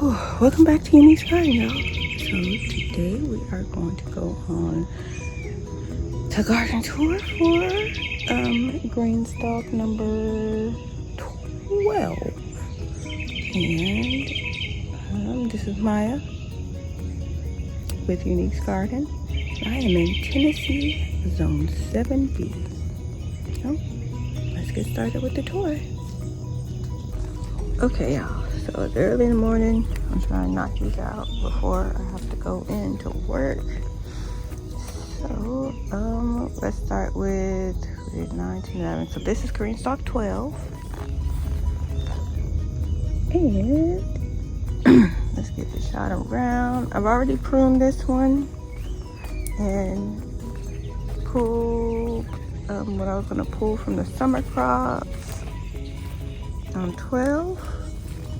Welcome back to Unique's Garden, y'all. So today we are going to go on the garden tour for Greenstalk number 12. And this is Maya with Unique's Garden. I am in Tennessee, Zone 7B. So let's get started with the tour. Okay, y'all. So it's early in the morning. I'm trying to knock these out before I have to go into work. So let's start with 9 to 11. So this is Greenstalk 12. And let's get the shot around. I've already pruned this one and pulled what I was going to pull from the summer crops on 12.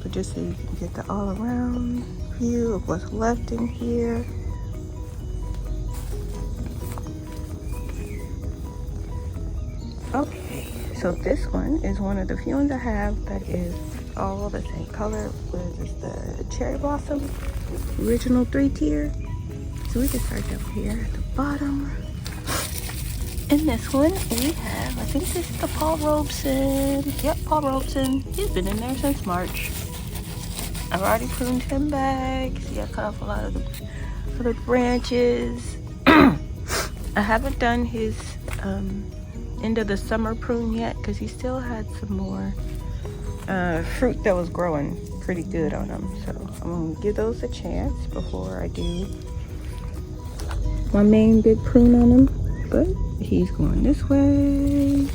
But just so you can get the all-around view of what's left in here. Okay, so this one is one of the few ones I have that is all the same color. What is this? The cherry blossom, original 3-tier. So we can start down here at the bottom. In this one, we have, I think this is the Paul Robeson. Yep, Paul Robeson. He's been in there since March. I've already pruned him back. See, I cut off a lot of the branches. I haven't done his end of the summer prune yet because he still had some more fruit that was growing pretty good on him. So I'm gonna give those a chance before I do my main big prune on him. But he's going this way.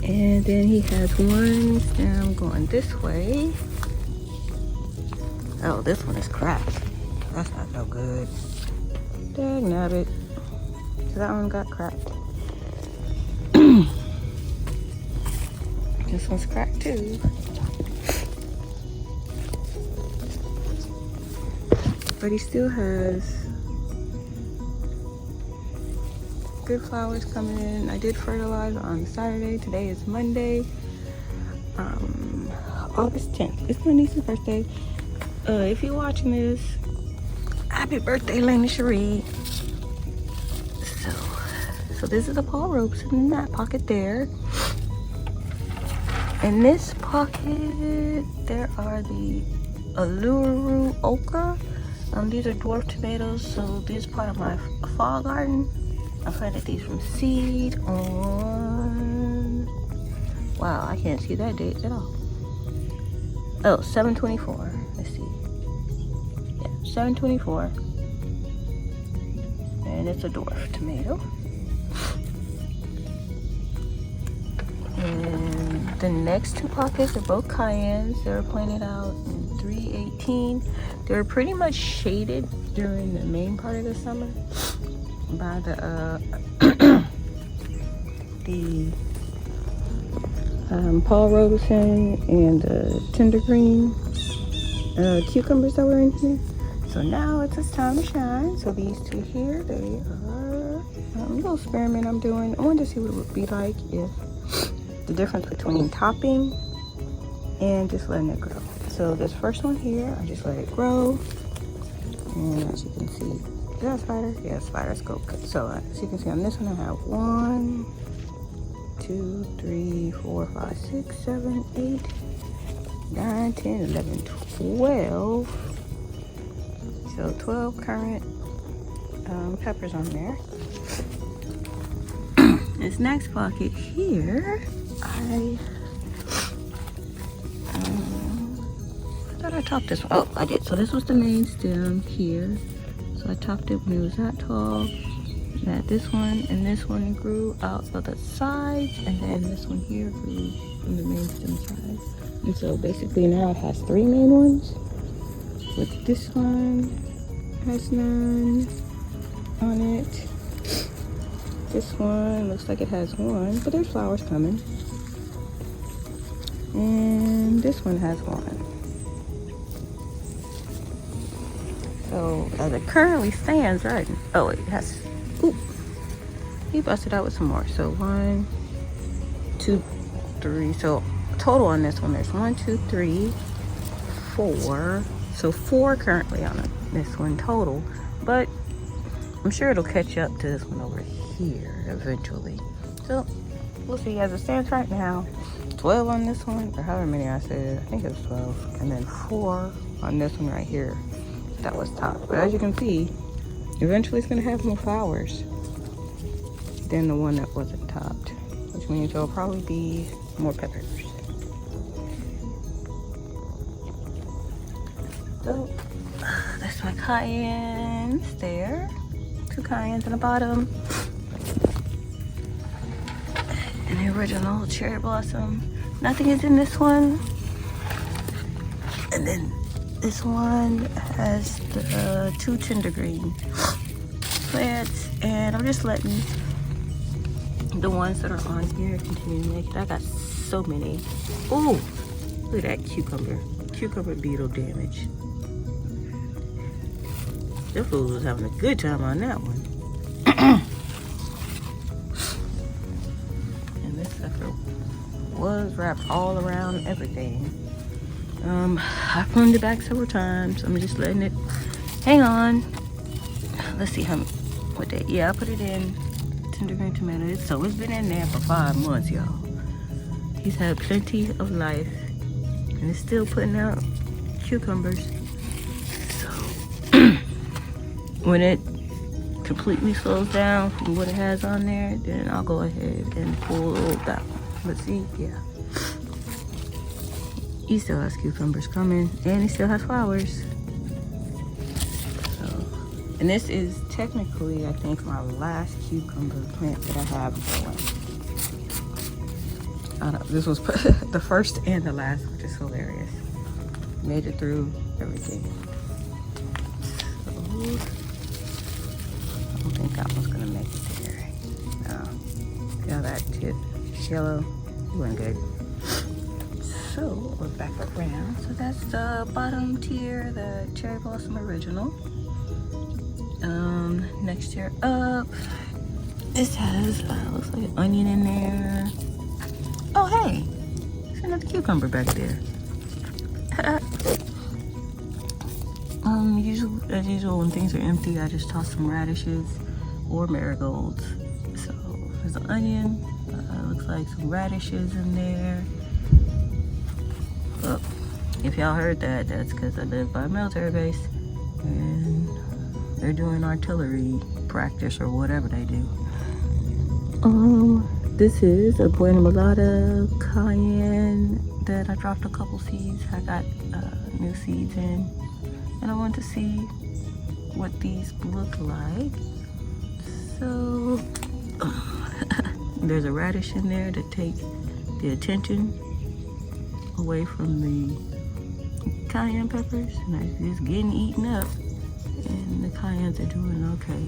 And then he has one stem going this way. Oh, this one is cracked. That's not no good. Dang nabbit. So that one got cracked. This one's cracked too. But he still has good flowers coming in. I did fertilize on Saturday. Today is Monday, August 10th. It's my niece's birthday. If you're watching this, happy birthday, Lena Cherie. So this is the Paul Robeson in that pocket there. In this pocket, there are the Uluru Ochre. These are dwarf tomatoes, so these are part of my fall garden. I planted these from seed on, wow, I can't see that date at all. Oh, 7/24, let's see. Yeah, 7/24. And it's a dwarf tomato. And the next two pockets are both cayennes. They were planted out in 3/18. They were pretty much shaded during the main part of the summer by the Paul Robeson and the tender green cucumbers that were in here. So now it's time to shine. So these two here, they are a little experiment I'm doing. I wanted to see what it would be like if the difference between topping and just letting it grow. So this first one here, I just let it grow, and as you can see, is that a spider? Yeah, spiders go good. So as you can see on this one, I have 1, 2, 3, 4, 5, 6, 7, 8, 9, 10, 11, 12. So 12 current peppers on there. This next pocket here, I thought I topped this one. Oh, I did. So this was the main stem here. So I topped it when it was that tall. That this one and this one grew out of the sides, and then this one here grew from the main stem side. And so basically now it has 3 main ones. With this one has none on it. This one looks like it has 1, but there's flowers coming. And this one has 1. So as it currently stands, right? Oh, it has. Ooh, he busted out with some more. So 1, 2, 3. So total on this one, there's 1, 2, 3, 4. So 4 currently on this one total, but I'm sure it'll catch up to this one over here eventually. So we'll see. As it stands right now, 12 on this one, or however many I said. I think it was 12, and then 4 on this one right here. That was topped. But as you can see, eventually it's gonna have more flowers than the one that wasn't topped, which means there'll probably be more peppers. So that's my cayennes there. 2 cayennes in the bottom. And the original cherry blossom. Nothing is in this one. And then this one has the 2 tender green plants. And I'm just letting the ones that are on here continue to make it. I got so many. Ooh, look at that cucumber. Cucumber beetle damage. The fool was having a good time on that one. And this sucker was wrapped all around everything. I pruned it back several times. I'm just letting it hang on. Let's see what day. Yeah, I put it in tender green tomatoes. So it's been in there for 5 months, y'all. He's had plenty of life, and it's still putting out cucumbers. When it completely slows down from what it has on there, then I'll go ahead and pull that one. But see, yeah. He still has cucumbers coming, and he still has flowers. So, and this is technically, I think, my last cucumber plant that I have going. This was the first and the last, which is hilarious. Made it through everything. So, I don't think that one's gonna make it there. No. Yeah, that tip yellow wasn't good. So we're back around. So that's the bottom tier, the cherry blossom original. Next tier up, this has looks like an onion in there. Oh hey, there's another cucumber back there. As usual, when things are empty, I just toss some radishes or marigolds. So there's an onion, looks like some radishes in there. Oh, if y'all heard that, that's because I live by a military base and they're doing artillery practice or whatever they do. This is a Buena Mulata cayenne that I dropped a couple seeds. I got new seeds in. And I want to see what these look like. So there's a radish in there to take the attention away from the cayenne peppers. And it's getting eaten up. And the cayennes are doing okay.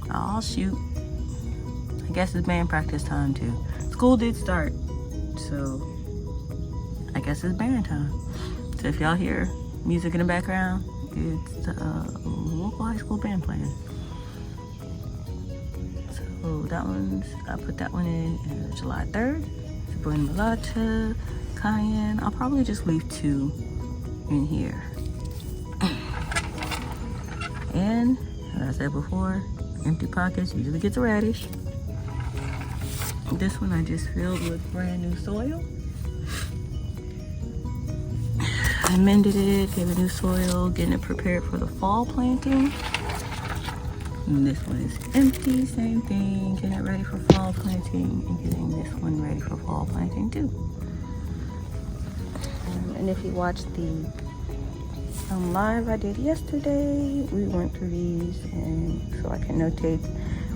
Oh shoot. I guess it's band practice time too. School did start. So I guess it's band time. So if y'all hear music in the background, it's the local high school band playing. So that one's, I put that one in July 3rd. It's Buena Mulata, cayenne. I'll probably just leave 2 in here. And as I said before, empty pockets usually gets a radish. This one I just filled with brand new soil. I mended it, gave it new soil, getting it prepared for the fall planting. And this one is empty, same thing, getting it ready for fall planting, and getting this one ready for fall planting too. And if you watched the live I did yesterday, we went through these, and so I can notate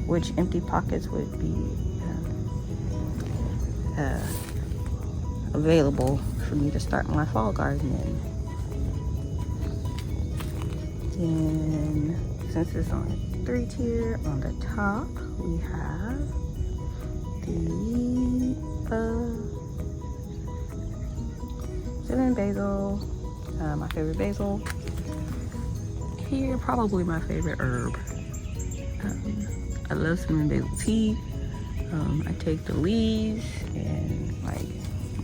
which empty pockets would be available for me to start my fall garden in. Then, since it's on 3 tier, on the top we have the cinnamon basil, my favorite basil. Here, probably my favorite herb. I love cinnamon basil tea. I take the leaves and like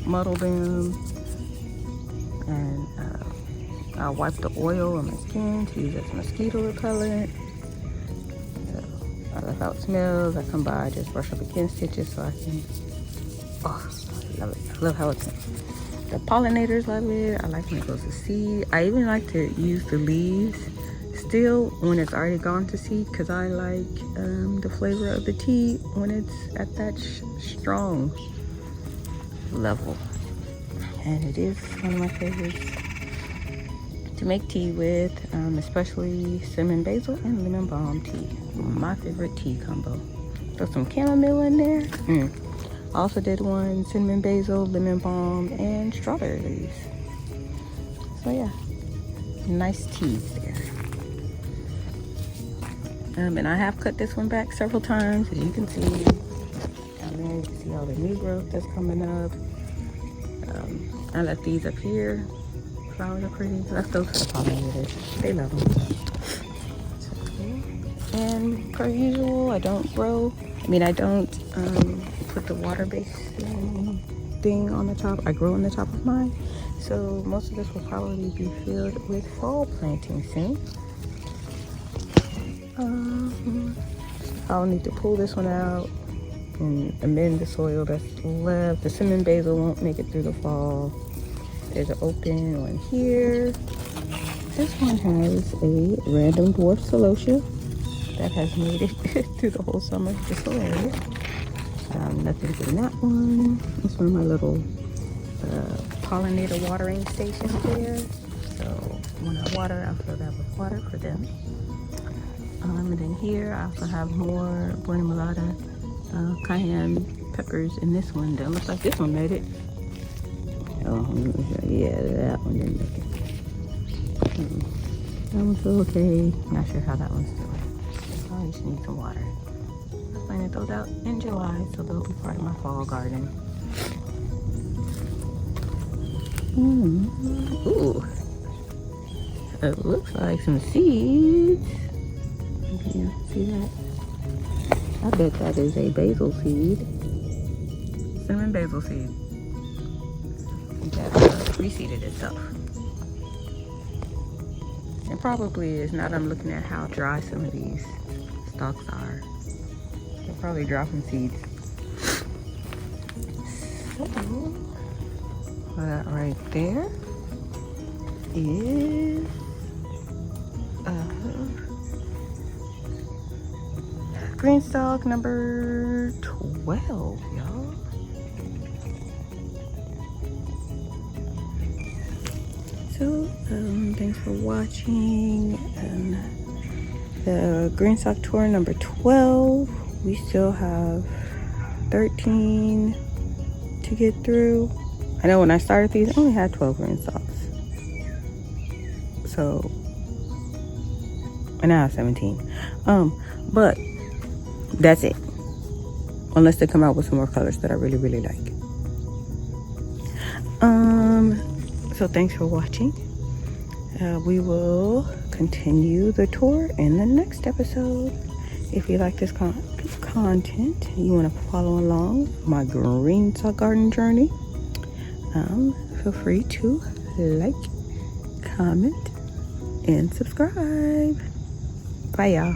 muddle them, and I'll wipe the oil on my skin to use as mosquito repellent. So I love how it smells. I come by, just brush up against it just so I can, oh, I love it. I love how it smells. The pollinators love it. I like when it goes to seed. I even like to use the leaves still when it's already gone to seed, because I like the flavor of the tea when it's at that strong level. And it is one of my favorites to make tea with, especially cinnamon basil and lemon balm tea. My favorite tea combo. Throw some chamomile in there. I also did one cinnamon basil, lemon balm, and strawberry leaves. So yeah, nice teas there. And I have cut this one back several times, as you can see. Down there, you can see all the new growth that's coming up. I left these up here. Flowers are pretty. Left those for the pollinators. They love them. So, and per usual, I don't put the water-based thing on the top. I grow on the top of mine. So most of this will probably be filled with fall planting soon. I'll need to pull this one out and amend the soil that's left. The cinnamon basil won't make it through the fall. There's an open one here. This one has a random dwarf celosia that has made it through the whole summer. It's hilarious. Nothing's in that one. It's one of my little pollinator watering stations there. So when I water, I'll fill that with water for them. And then here I also have more Buena Mulata cayenne peppers in this one. That looks like this one made it. Oh, yeah, that one didn't make it. That one's okay. Not sure how that one's doing. I just need some water. I planted those out in July, so they'll be part of my fall garden. Ooh, it looks like some seeds. Can you see that? I bet that is a basil seed. Cinnamon basil seed. That pre-seeded itself. It probably is, now that I'm looking at how dry some of these stalks are. They're probably dropping seeds. So, that right there is green stalk number 12, y'all. So, thanks for watching. The green stalk tour number 12. We still have 13 to get through. I know when I started these, I only had 12 green stalks. So, and now I have 17. But that's it. Unless they come out with some more colors that I really, really like. So thanks for watching. We will continue the tour in the next episode. If you like this content, you want to follow along my green stalk garden journey, feel free to like, comment, and subscribe. Bye, y'all.